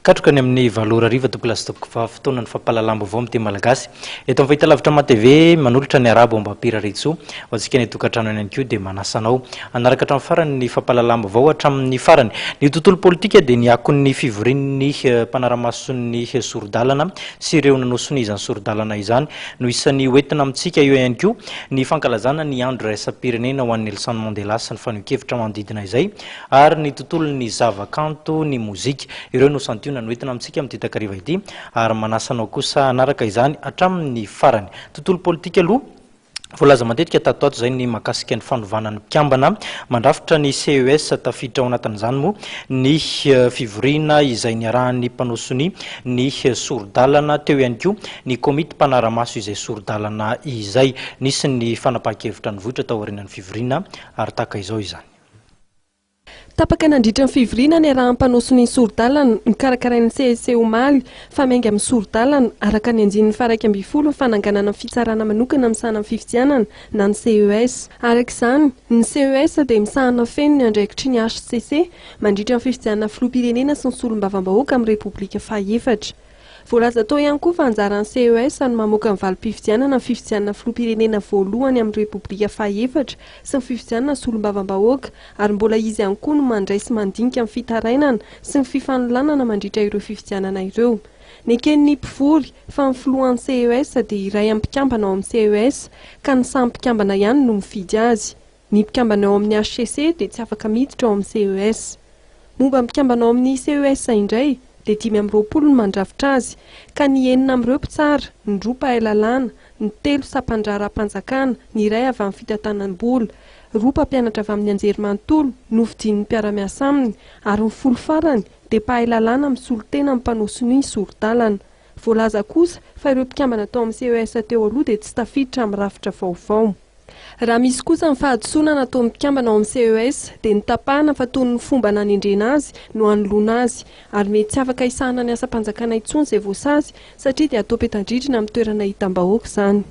katroka ny amin'ny valora riva topilasitoko fotoana ny fampalalam-baovao amin'ny teny malagasy eto amin'ny fahitalavitra matv manolotra ny arabo ambapira retso hoantsika ny tokantrano ihany koa dia manasanao anaraka hatramin'ny farany ny fampalalam-baovao hatramin'ny farany ny tontolo politika dia niakon'ny fivorian'ny mpanara-maso ny sori-dalana sy ireo nanosony izany sori-dalana izany no isan'ny hoentina amintsika eo ihany koa ny fankalazana ny andro raisam-pirenena ho an'ny Nelson Mandela sy ny fanapahan-kevitra manodidina izay ary ny tontolo ny zavakanto ny mozika ireo no santiona no entina amintsika amin'ny takariva ity ary manasanao kosa anaraka izany hatramin'ny farany tontolo politika aloha voalaza matetika tato zay ny makasika ny fanovana ny mpikambana mandrafitra ny CES tafiditra ao anatin'izany moa ny fivoriana izay niarahan'ny mpanao sonia ny sori-dalana teo ihany koa ny komity mpanara-maso izay sori-dalana izay nisy ny fanapahan-kevitra ny vohitra tao aorian'ny fivoriana ary taka izao izany tapaka nandritra ny fivoriana ny arahan'ny sori-dalana nikarakarain'ny CEC omaly famainga amin'ny sori-dalana araka ny anjin'ny faraika amby folo fananganana fitsarana manokana misahana amin'ny fifidianana na ny CES araka izany ny CES dia misahana feno ny andraikitry ny HCC mandritra ny fifidianana filoham-pirenena sy ny solombavam-bahoaka amin'ny repoblika faha-efatra. Voalaza tao ihany koa fa anjaran'ny CES no mamoaka ny valim-pifidianana ny fifidianana filoham-pirenena voalohany amin'ny repoblika faha-efatra sy ny fifidianana solombavam-bahoaka ary mbola izy ihany koa no mandray sy mandinika amin'ny fitarainana sy ny fifanolanana mandritra ireo fifidianana ireo. Neken'ny mpivory fa ny filohan'ny CES dia iray mpikambana ao amin'ny CES ka ny samy mpikambana ihany no mifidy azy. Ny mpikambana ao amin'ny HCC dia tsy afaka miditra ao amin'ny CES. Momba mpikambana ao amin'ny CES indray dia 520 no mandrafitra azy ka ny 9 amin'ireo mpitsara ny roa mpahay-lalàna ny 3 sampandraram-panjakana ny iray avy amin'ny fitantanan-bola 2 mpampianatra avy amin'ny anjerimanontolo novidian'ny mpiara-miasa aminy ary ny 10 farany dia mpahay-lalàna misolo-tena mpanao sonia sori-dalana. Voalaza kosa fa ireo mpikambana tao amin'ny CES teo aloha dia tsy tafiditra amin'ny rafitra vaovao. Raha misy kosa ny fahadisoana natao mpikambana ao amin'ny CES dia nitapahana fa toy ny fomba nanendrena azy no hanoloana azy ary mety tsy afaka isahana ny asa-panjakana intsony izay voasazy satria dia atao petandridrina amin'ny toerana hitam-bahoaka izany.